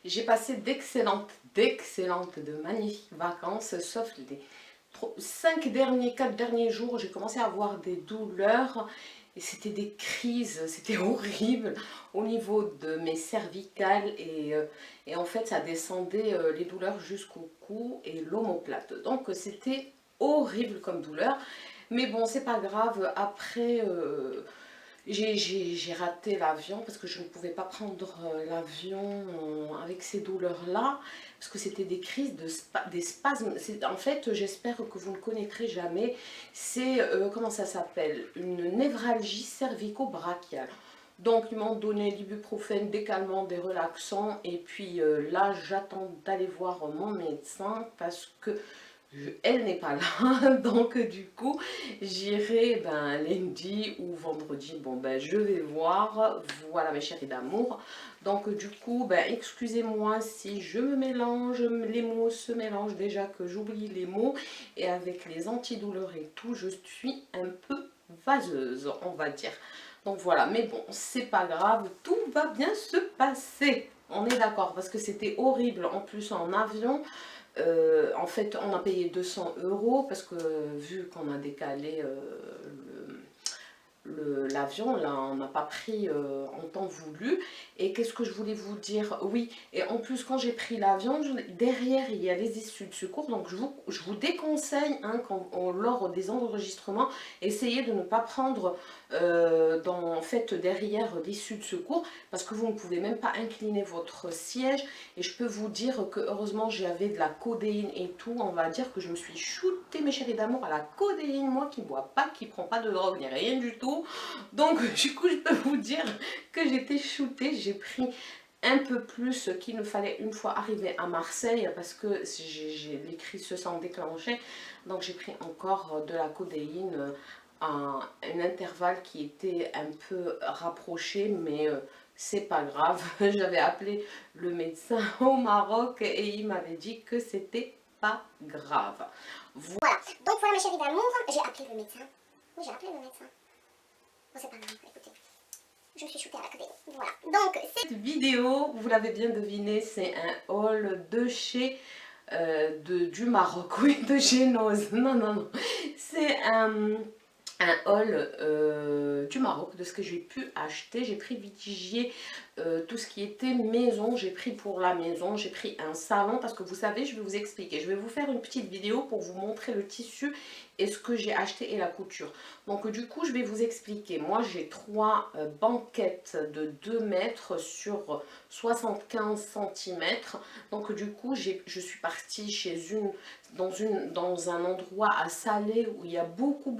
j'ai passé d'excellentes, de magnifiques vacances, sauf les 4 derniers jours, j'ai commencé à avoir des douleurs. Et c'était des crises, c'était horrible au niveau de mes cervicales et en fait ça descendait les douleurs jusqu'au cou et l'omoplate. Donc c'était horrible comme douleur. Mais bon, c'est pas grave. Après, j'ai raté l'avion parce que je ne pouvais pas prendre l'avion avec ces douleurs-là. Parce que c'était des crises, des spasmes. En fait, j'espère que vous ne connaîtrez jamais. C'est, comment ça s'appelle? Une névralgie cervico-brachiale. Donc, ils m'ont donné l'ibuprofène, des calmants, des relaxants. Et puis là, j'attends d'aller voir mon médecin parce que elle n'est pas là, donc du coup j'irai lundi ou vendredi. Bon je vais voir, voilà mes chéris d'amour. Donc du coup excusez-moi si je me mélange, les mots se mélangent, déjà que j'oublie les mots, et avec les antidouleurs et tout je suis un peu vaseuse, on va dire. Donc voilà, mais bon c'est pas grave, tout va bien se passer, on est d'accord, parce que c'était horrible en plus en avion. En fait, on a payé 200 € parce que vu qu'on a décalé l'avion, là on n'a pas pris en temps voulu. Et qu'est-ce que je voulais vous dire? Oui, et en plus quand j'ai pris l'avion, derrière il y a les issues de secours, donc je vous déconseille lors des enregistrements, essayez de ne pas prendre en fait derrière l'issue de secours, parce que vous ne pouvez même pas incliner votre siège. Et je peux vous dire que heureusement j'avais de la codéine et tout, on va dire que je me suis shootée mes chéris d'amour à la codéine, moi qui ne bois pas, qui ne prend pas de drogue ni rien du tout. Donc du coup je peux vous dire que j'étais shootée, j'ai pris un peu plus qu'il ne fallait une fois arrivé à Marseille, parce que les crises se sont déclenchées. Donc j'ai pris encore de la codéine à un intervalle qui était un peu rapproché, mais c'est pas grave. J'avais appelé le médecin au Maroc et il m'avait dit que c'était pas grave. Voilà, donc voilà mes chéris d'amour, j'ai appelé le médecin. Oui, j'ai appelé le médecin. Bon, c'est pas grave, écoutez. Je me suis shootée à la codéine. Voilà. Donc, cette vidéo, vous l'avez bien deviné, c'est un haul de chez du Maroc, oui, de Génose. Non. C'est un haul du Maroc, de ce que j'ai pu acheter. J'ai privilégié tout ce qui était maison. J'ai pris pour la maison, j'ai pris un salon, parce que vous savez, je vais vous expliquer. Je vais vous faire une petite vidéo pour vous montrer le tissu et ce que j'ai acheté et la couture. Donc du coup, je vais vous expliquer. Moi, j'ai 3 banquettes de 2 mètres sur 75 cm. Donc du coup, je suis partie chez dans un endroit à Salé où il y a beaucoup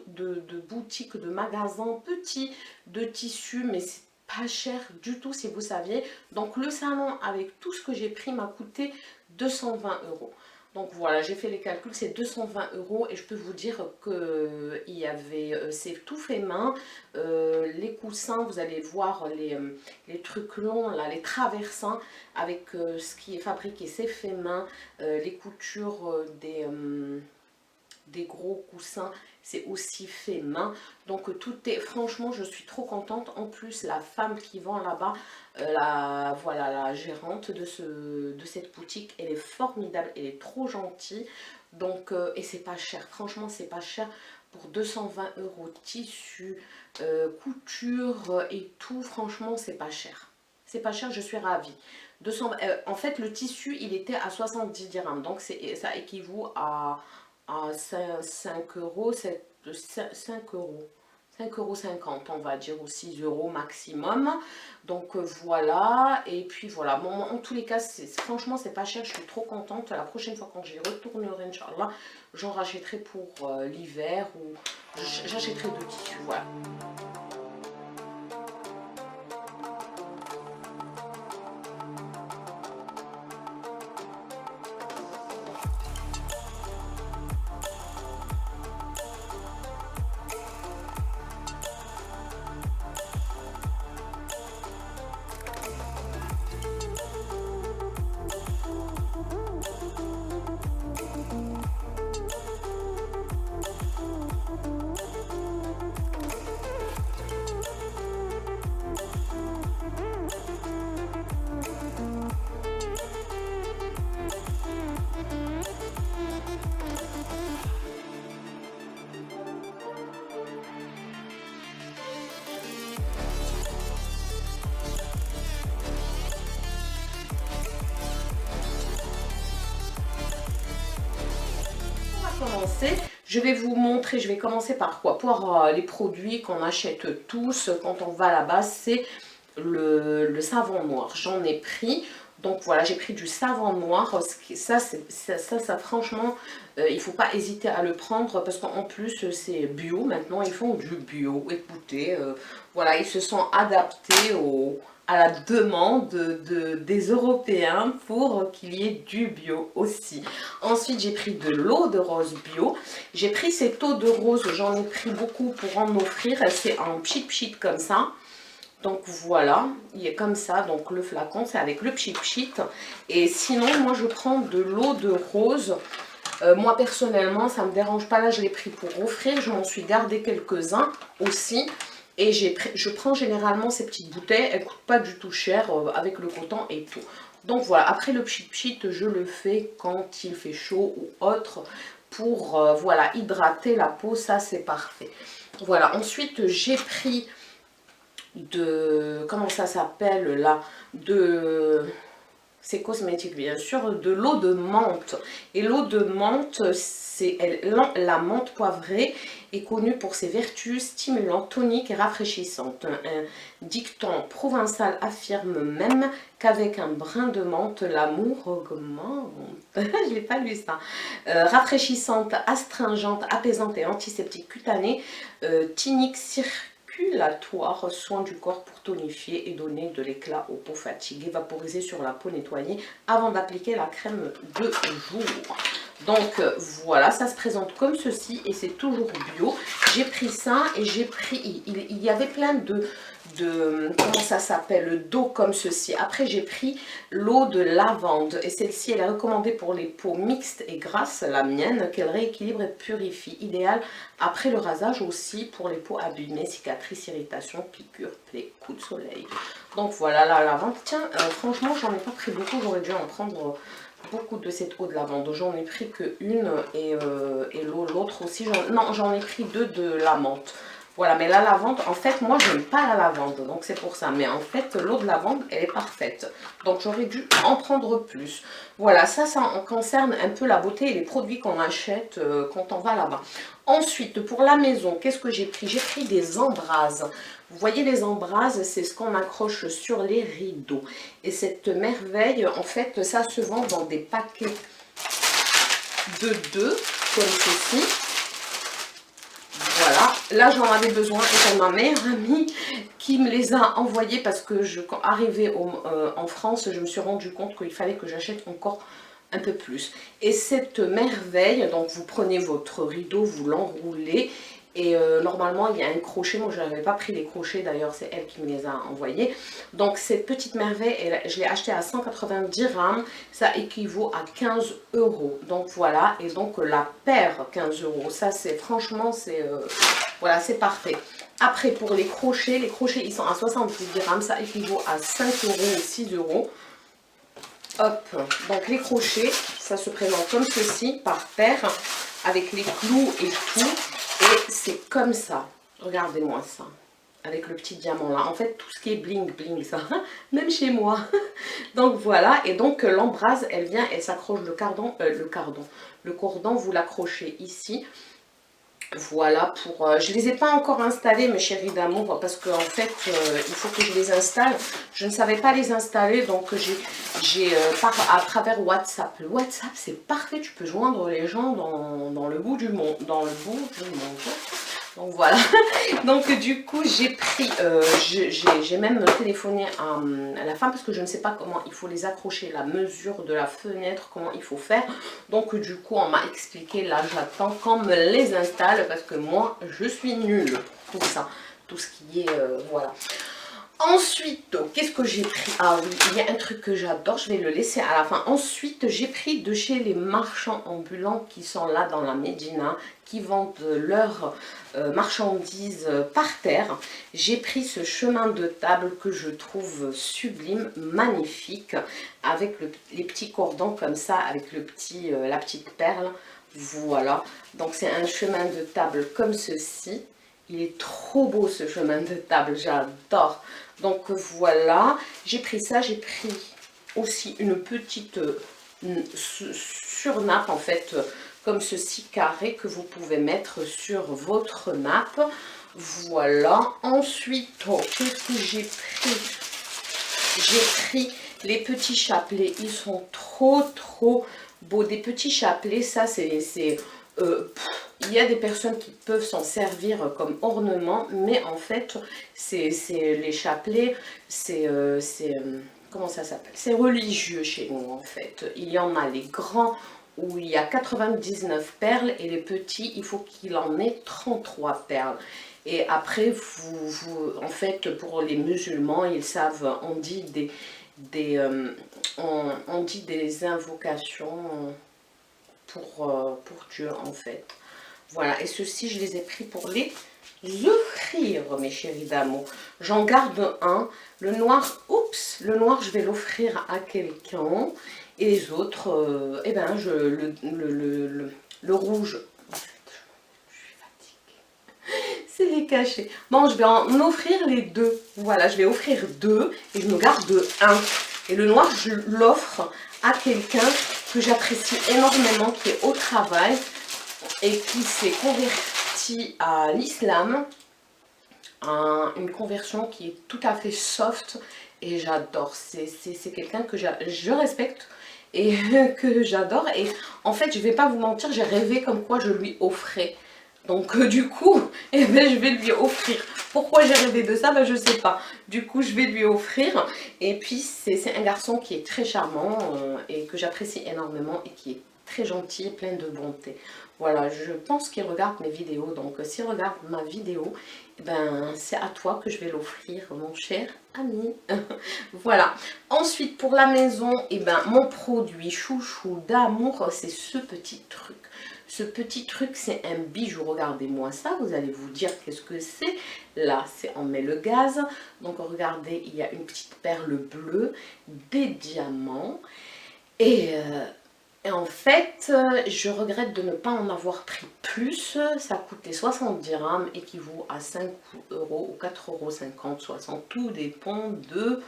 de boutiques, de magasins petits de tissus, mais c'est pas cher du tout si vous saviez. Donc le salon avec tout ce que j'ai pris m'a coûté 220 €. Donc voilà, j'ai fait les calculs, c'est 220 € et je peux vous dire que il y avait, c'est tout fait main. Les coussins, vous allez voir les trucs longs, là, les traversins avec ce qui est fabriqué, c'est fait main. Les coutures des gros coussins, c'est aussi fait main. Donc tout est, franchement je suis trop contente. En plus la femme qui vend là-bas, voilà, la gérante de cette boutique, elle est formidable, elle est trop gentille. Donc et c'est pas cher, franchement c'est pas cher pour 220 € tissu, couture et tout. Franchement c'est pas cher, c'est pas cher, je suis ravie. En fait le tissu il était à 70 dirhams, donc ça équivaut à 5 €, 5,50 € on va dire, ou 6 € maximum. Donc voilà, et puis voilà, bon, en tous les cas franchement c'est pas cher, je suis trop contente. La prochaine fois quand j'y retournerai, Inch'Allah, j'en rachèterai pour l'hiver, ou j'achèterai de tissus, voilà. commencer, je vais vous montrer, je vais commencer par quoi? Pour les produits qu'on achète tous quand on va là-bas, c'est le savon noir. J'en ai pris, donc voilà, j'ai pris du savon noir. Ça franchement, il ne faut pas hésiter à le prendre parce qu'en plus c'est bio. Maintenant ils font du bio. Écoutez, voilà, ils se sont adaptés à la demande des Européens pour qu'il y ait du bio aussi. Ensuite, j'ai pris de l'eau de rose bio. J'ai pris cette eau de rose, j'en ai pris beaucoup pour en offrir. C'est en pchit comme ça. Donc voilà, il est comme ça. Donc le flacon, c'est avec le pchit. Et sinon, moi, je prends de l'eau de rose. Moi, personnellement, ça ne me dérange pas. Là, je l'ai pris pour offrir. Je m'en suis gardé quelques-uns aussi. Et je prends généralement ces petites bouteilles, elles ne coûtent pas du tout cher avec le coton et tout. Donc voilà, après le pchit, je le fais quand il fait chaud ou autre pour voilà, hydrater la peau, ça c'est parfait. Voilà, ensuite j'ai pris comment ça s'appelle là, c'est cosmétique bien sûr, de l'eau de menthe. Et l'eau de menthe, la menthe poivrée est connue pour ses vertus stimulantes, toniques et rafraîchissantes. Un dicton provençal affirme même qu'avec un brin de menthe, l'amour augmente. Je n'ai pas lu ça. Rafraîchissante, astringente, apaisante et antiseptique cutanée, tonique circulatoire, soin du corps pour tonifier et donner de l'éclat aux peaux fatiguées, vaporiser sur la peau nettoyée avant d'appliquer la crème de jour. Donc voilà, ça se présente comme ceci et c'est toujours bio. J'ai pris ça et j'ai pris, il y avait plein de comment ça s'appelle, d'eau comme ceci. Après j'ai pris l'eau de lavande et celle-ci elle est recommandée pour les peaux mixtes et grasses, la mienne, qu'elle rééquilibre et purifie. Idéal après le rasage aussi pour les peaux abîmées, cicatrices, irritations, piqûres, plaies, coups de soleil. Donc voilà la lavande. Tiens, franchement j'en ai pas pris beaucoup, j'aurais dû en prendre beaucoup de cette eau de lavande. J'en ai pris que une et l'autre aussi. Non, j'en ai pris deux de la menthe. Voilà, mais la lavande, en fait, moi, j'aime pas la lavande, donc c'est pour ça. Mais en fait, l'eau de lavande, elle est parfaite. Donc, j'aurais dû en prendre plus. Voilà, ça concerne un peu la beauté et les produits qu'on achète quand on va là-bas. Ensuite, pour la maison, qu'est-ce que j'ai pris? J'ai pris des embrasses. Vous voyez, les embrasses, c'est ce qu'on accroche sur les rideaux. Et cette merveille, en fait, ça se vend dans des paquets de 2, comme ceci. Voilà, là j'en avais besoin et c'est ma meilleure amie qui me les a envoyés parce que quand arrivée en France, je me suis rendu compte qu'il fallait que j'achète encore un peu plus. Et cette merveille, donc vous prenez votre rideau, vous l'enroulez et normalement il y a un crochet. Moi je n'avais pas pris les crochets, d'ailleurs c'est elle qui me les a envoyés. Donc cette petite merveille, je l'ai achetée à 190 dirhams, ça équivaut à 15 €. Donc voilà, et donc la paire 15 €, ça c'est franchement c'est voilà, c'est parfait. Après pour les crochets ils sont à 70 dirhams, ça équivaut à 5 € ou 6 €. Hop, donc les crochets, ça se présente comme ceci, par paire, avec les clous et tout. Et c'est comme ça, regardez-moi ça, avec le petit diamant là. En fait, tout ce qui est bling bling, ça, même chez moi. Donc voilà, et donc l'embrase, elle vient, elle s'accroche le cordon, vous l'accrochez ici. Voilà, je les ai pas encore installés, mes chéris d'amour, parce qu'en fait, il faut que je les installe. Je ne savais pas les installer, donc j'ai à travers WhatsApp. Le WhatsApp, c'est parfait, tu peux joindre les gens dans le bout du monde. Donc voilà, donc du coup j'ai pris, j'ai même téléphoné à la femme parce que je ne sais pas comment il faut les accrocher, la mesure de la fenêtre, comment il faut faire. Donc du coup on m'a expliqué, là j'attends qu'on me les installe parce que moi je suis nulle pour tout ça, tout ce qui est, voilà. Ensuite, qu'est-ce que j'ai pris? Ah oui, il y a un truc que j'adore, je vais le laisser à la fin. Ensuite, j'ai pris de chez les marchands ambulants qui sont là dans la Médina, qui vendent leurs marchandises par terre. J'ai pris ce chemin de table que je trouve sublime, magnifique, avec les petits cordons comme ça, avec la petite perle. Voilà, donc c'est un chemin de table comme ceci. Il est trop beau ce chemin de table, j'adore. Donc voilà, j'ai pris ça, j'ai pris aussi une petite sur nappe en fait, comme ceci carré que vous pouvez mettre sur votre nappe. Voilà. Ensuite, qu'est-ce que j'ai pris? J'ai pris les petits chapelets. Ils sont trop beaux. Des petits chapelets, ça c'est... il y a des personnes qui peuvent s'en servir comme ornement, mais en fait, les chapelets, comment ça s'appelle? C'est religieux chez nous en fait. Il y en a les grands où il y a 99 perles et les petits, il faut qu'il en ait 33 perles. Et après, en fait, pour les musulmans, ils savent, on dit on dit des invocations pour Dieu en fait. Voilà, et ceux-ci, je les ai pris pour les offrir, mes chéris d'amour. J'en garde un. Le noir, oups, le noir, je vais l'offrir à quelqu'un. Et les autres, eh ben, le rouge, en fait, je suis fatiguée. C'est les cachets. Bon, je vais en offrir les deux. Voilà, je vais offrir deux et je me garde un. Et le noir, je l'offre à quelqu'un que j'apprécie énormément, qui est au travail et qui s'est converti à l'islam. Une conversion qui est tout à fait soft et j'adore. C'est quelqu'un que je respecte et que j'adore. Et en fait, je vais pas vous mentir, j'ai rêvé comme quoi je lui offrais. Donc du coup, eh ben, je vais lui offrir. Pourquoi j'ai rêvé de ça? Ben, je sais pas. Du coup, je vais lui offrir. Et puis, c'est un garçon qui est très charmant et que j'apprécie énormément et qui est très gentil et plein de bonté. Voilà, je pense qu'il regarde mes vidéos. Donc, s'il regarde ma vidéo, eh ben, c'est à toi que je vais l'offrir, mon cher ami. Voilà. Ensuite, pour la maison, eh ben, mon produit chouchou d'amour, c'est ce petit truc. Ce petit truc, c'est un bijou. Regardez-moi ça. Vous allez vous dire qu'est-ce que c'est. Là, on met le gaz. Donc, regardez, il y a une petite perle bleue, des diamants. Et en fait, je regrette de ne pas en avoir pris plus. Ça coûtait 70 dirhams, équivaut à 5 euros ou 4,50 €, 60. Tout dépend de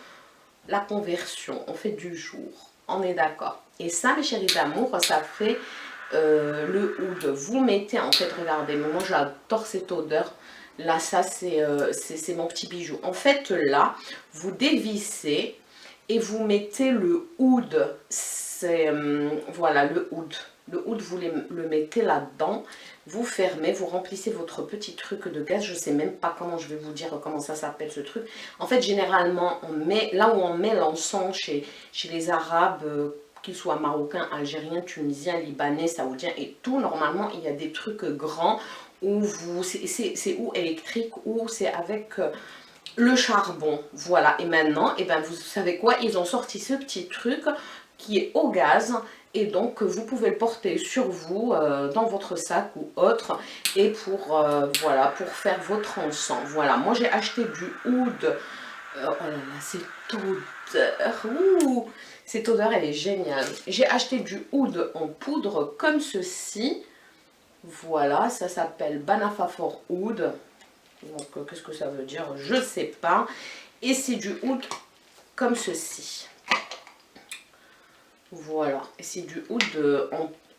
la conversion. On fait du jour. On est d'accord. Et ça, mes chéris d'amour, ça fait le oud. Vous mettez, en fait, regardez, moi j'adore cette odeur. Là, ça, c'est mon petit bijou. En fait, là, vous dévissez et vous mettez le oud. C'est voilà le oud. Le oud, vous le mettez là-dedans, vous fermez, vous remplissez votre petit truc de gaz. Je ne sais même pas comment je vais vous dire comment ça s'appelle ce truc. En fait, généralement, on met là où on met l'encens chez les Arabes, qu'ils soient marocains, algériens, tunisiens, libanais, saoudiens et tout. Normalement, il y a des trucs grands où c'est ou électrique ou c'est avec le charbon. Voilà. Et maintenant, eh ben, vous savez quoi? Ils ont sorti ce petit truc qui est au gaz et donc vous pouvez le porter sur vous dans votre sac ou autre et voilà, pour faire votre encens. Voilà, moi j'ai acheté du oud. Oh là là, cette odeur, ouh, cette odeur elle est géniale. J'ai acheté du oud en poudre comme ceci. Voilà, ça s'appelle Banafafor Oud. Donc qu'est-ce que ça veut dire? Je sais pas. Et c'est du oud comme ceci. Voilà, et c'est du oud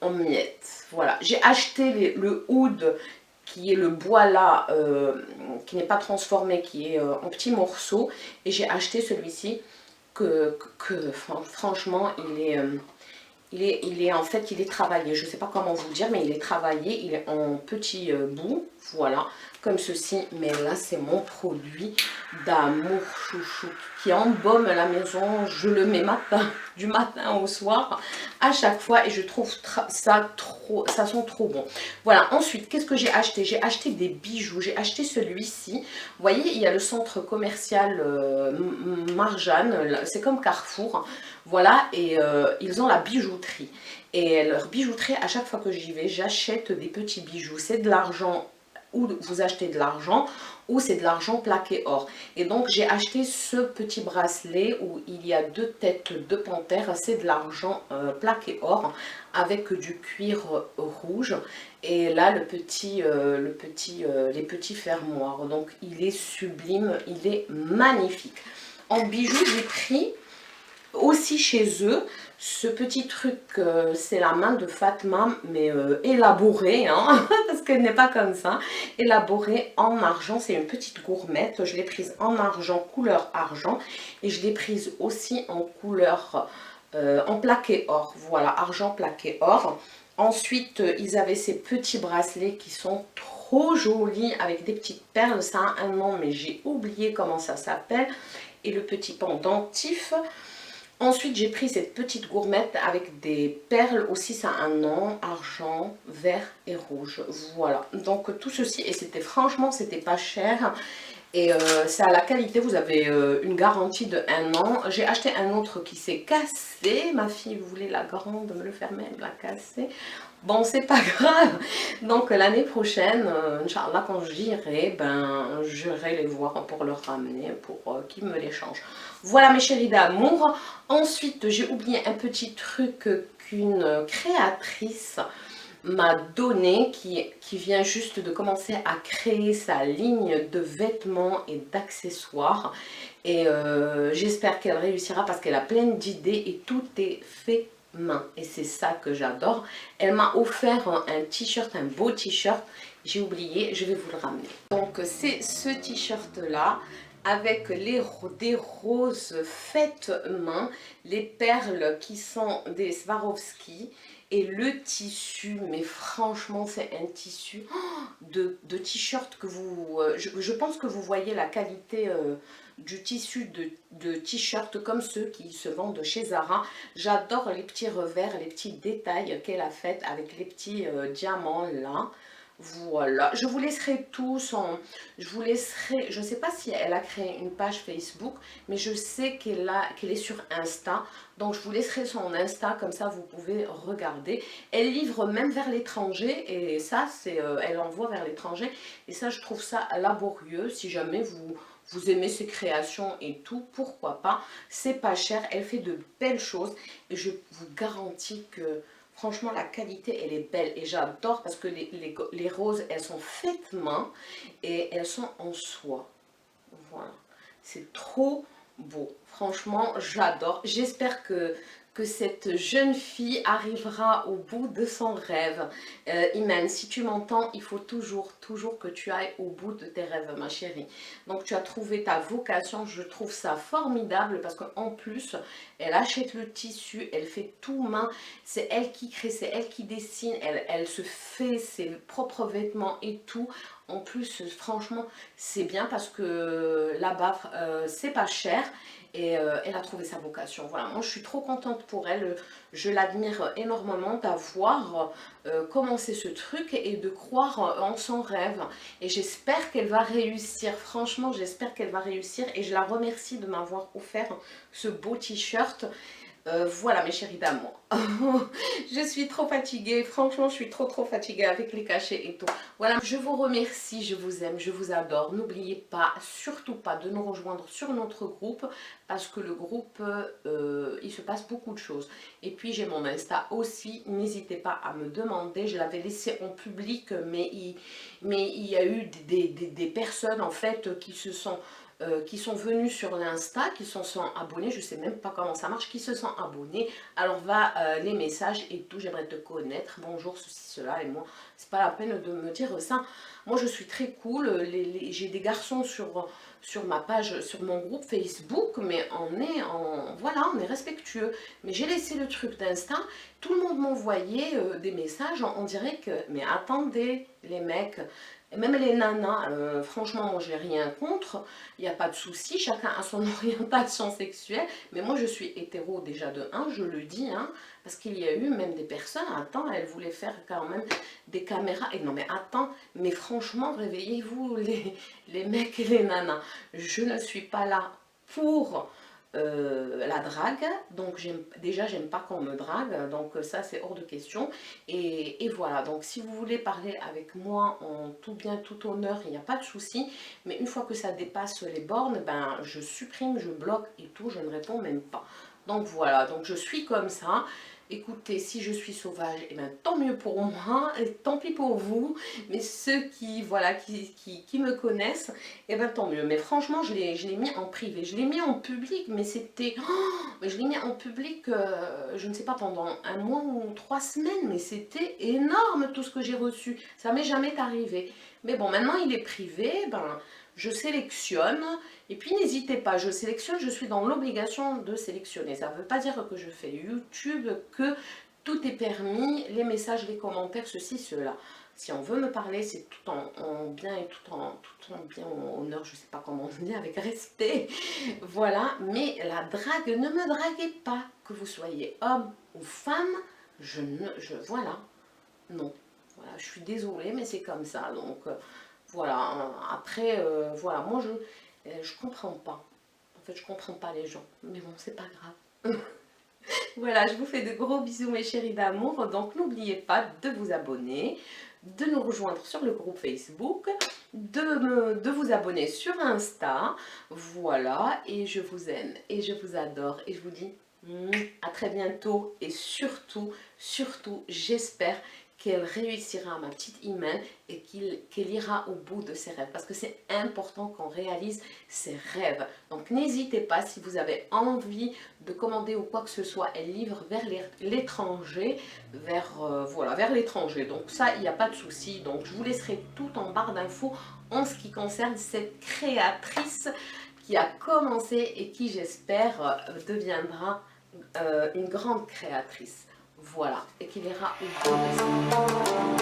en miettes. Voilà, j'ai acheté le oud qui est le bois là, qui n'est pas transformé, qui est en petits morceaux. Et j'ai acheté celui-ci franchement, en fait, il est travaillé. Je ne sais pas comment vous dire, mais il est travaillé. Il est en petits bouts, voilà, comme ceci. Mais là, c'est mon produit d'amour chouchou qui embaume la maison. Je le mets du matin au soir, à chaque fois. Et je trouve ça sent trop bon. Voilà, ensuite, qu'est-ce que j'ai acheté? J'ai acheté des bijoux. J'ai acheté celui-ci. Vous voyez, il y a le centre commercial Marjane. C'est comme Carrefour. Voilà, et ils ont la bijouterie. Et leur bijouterie, à chaque fois que j'y vais, j'achète des petits bijoux. C'est de l'argent, ou vous achetez de l'argent, ou c'est de l'argent plaqué or. Et donc, j'ai acheté ce petit bracelet où il y a 2 têtes de panthère. C'est de l'argent plaqué or avec du cuir rouge. Et là, les petits fermoirs. Donc, il est sublime, il est magnifique. En bijoux, j'ai pris aussi chez eux Ce petit truc, c'est la main de Fatma, mais élaborée, hein, parce qu'elle n'est pas comme ça. Élaborée en argent, c'est une petite gourmette. Je l'ai prise en argent, couleur argent. Et je l'ai prise aussi en couleur, en plaqué or. Voilà, argent plaqué or. Ensuite, ils avaient ces petits bracelets qui sont trop jolis, avec des petites perles. Ça a un nom, mais j'ai oublié comment ça s'appelle. Et le petit pendentif. Ensuite, j'ai pris cette petite gourmette avec des perles aussi, ça a un nom, argent, vert et rouge. Voilà, donc tout ceci, et c'était franchement, c'était pas cher. Et c'est à la qualité, vous avez une garantie de 1 an. J'ai acheté un autre qui s'est cassé. Ma fille voulait la grande me le faire, mais elle l'a cassé. Bon, c'est pas grave. Donc l'année prochaine, Inch'Allah, quand j'irai, ben, j'irai les voir pour leur ramener, pour qu'ils me les changent. Voilà mes chéris d'amour. Ensuite, j'ai oublié un petit truc qu'une créatrice m'a donné, qui vient juste de commencer à créer sa ligne de vêtements et d'accessoires. Et j'espère qu'elle réussira parce qu'elle a plein d'idées et tout est fait main. Et c'est ça que j'adore. Elle m'a offert un t-shirt, un beau t-shirt. J'ai oublié, je vais vous le ramener. Donc c'est ce t-shirt là, avec des roses faites main, les perles qui sont des Swarovski, et le tissu, mais franchement c'est un tissu de t-shirt que vous... je pense que vous voyez la qualité du tissu de t-shirt comme ceux qui se vendent chez Zara. J'adore les petits revers, les petits détails qu'elle a fait avec les petits diamants là. Voilà, je vous laisserai tous je vous laisserai, je ne sais pas si elle a créé une page Facebook, mais je sais qu'elle est sur Insta, donc je vous laisserai son Insta, comme ça vous pouvez regarder. Elle livre même vers l'étranger, et ça, c'est, elle envoie vers l'étranger, et ça, je trouve ça laborieux. Si jamais vous aimez ses créations et tout, pourquoi pas. C'est pas cher, elle fait de belles choses, et je vous garantis que franchement, la qualité, elle est belle et j'adore parce que les roses, elles sont faites main et elles sont en soie. Voilà, c'est trop beau. Franchement, j'adore. J'espère que cette jeune fille arrivera au bout de son rêve. Iman, si tu m'entends, il faut toujours que tu ailles au bout de tes rêves, ma chérie. Donc, tu as trouvé ta vocation. Je trouve ça formidable parce qu'en plus, elle achète le tissu, elle fait tout main. C'est elle qui crée, c'est elle qui dessine. Elle se fait ses propres vêtements et tout. En plus, franchement, c'est bien parce que là-bas, c'est pas cher. Et elle a trouvé sa vocation. Voilà, moi je suis trop contente pour elle. Je l'admire énormément d'avoir commencé ce truc et de croire en son rêve. Et j'espère qu'elle va réussir. Franchement, j'espère qu'elle va réussir. Et je la remercie de m'avoir offert ce beau t-shirt. Voilà mes chéris d'amour. Je suis trop fatiguée, franchement je suis trop fatiguée avec les cachets et tout. Voilà, je vous remercie, je vous aime, je vous adore. N'oubliez pas, surtout pas de nous rejoindre sur notre groupe parce que le groupe, il se passe beaucoup de choses. Et puis j'ai mon Insta aussi, n'hésitez pas à me demander, je l'avais laissé en public mais il y a eu des personnes en fait qui sont venus sur l'Insta, qui sont abonnés, je sais même pas comment ça marche, qui se sont abonnés. Alors va les messages et tout, j'aimerais te connaître, bonjour, ceci, cela, et moi, c'est pas la peine de me dire ça. Moi je suis très cool, j'ai des garçons sur ma page, sur mon groupe Facebook, mais voilà, on est respectueux. Mais j'ai laissé le truc d'Insta, tout le monde m'envoyait des messages, on dirait que, mais attendez les mecs, et même les nanas, franchement, moi j'ai rien contre, il n'y a pas de souci, chacun a son orientation sexuelle, mais moi je suis hétéro déjà de 1, je le dis, hein, parce qu'il y a eu même des personnes, attends, elles voulaient faire quand même des caméras, et non mais attends, mais franchement, réveillez-vous les mecs et les nanas, je ne suis pas là pour la drague, donc déjà j'aime pas qu'on me drague, donc ça c'est hors de question, et voilà, donc si vous voulez parler avec moi en tout bien tout honneur, il n'y a pas de souci, mais une fois que ça dépasse les bornes, ben je supprime, je bloque et tout, je ne réponds même pas. Donc voilà, donc je suis comme ça, Écoutez, si je suis sauvage, et bien tant mieux pour moi, et tant pis pour vous. Mais ceux qui, voilà, qui me connaissent, et bien tant mieux. Mais franchement, je l'ai mis en privé. Je l'ai mis en public, mais c'était... mais je l'ai mis en public, je ne sais pas, pendant un mois ou 3 semaines. Mais c'était énorme tout ce que j'ai reçu. Ça m'est jamais arrivé. Mais bon, maintenant il est privé, ben... je sélectionne, et puis n'hésitez pas, je sélectionne, je suis dans l'obligation de sélectionner. Ça ne veut pas dire que je fais YouTube, que tout est permis, les messages, les commentaires, ceci, cela. Si on veut me parler, c'est tout en bien et tout en bien en honneur, je ne sais pas comment on dit, avec respect. Voilà, mais la drague, ne me draguez pas, que vous soyez homme ou femme, voilà, non. Voilà, je suis désolée, mais c'est comme ça, donc... voilà, après, voilà, moi je comprends pas. En fait, je comprends pas les gens. Mais bon, c'est pas grave. Voilà, je vous fais de gros bisous mes chéris d'amour. Donc n'oubliez pas de vous abonner, de nous rejoindre sur le groupe Facebook, de vous abonner sur Insta. Voilà, et je vous aime et je vous adore. Et je vous dis à très bientôt. Et surtout, surtout, j'espère qu'elle réussira, ma petite Imen, et qu'elle ira au bout de ses rêves. Parce que c'est important qu'on réalise ses rêves. Donc n'hésitez pas, si vous avez envie de commander ou quoi que ce soit, elle livre vers l'étranger, voilà, vers l'étranger. Donc ça, il n'y a pas de souci. Donc je vous laisserai tout en barre d'infos en ce qui concerne cette créatrice qui a commencé et qui, j'espère, deviendra une grande créatrice. Voilà, et qu'il ira au bout de ça.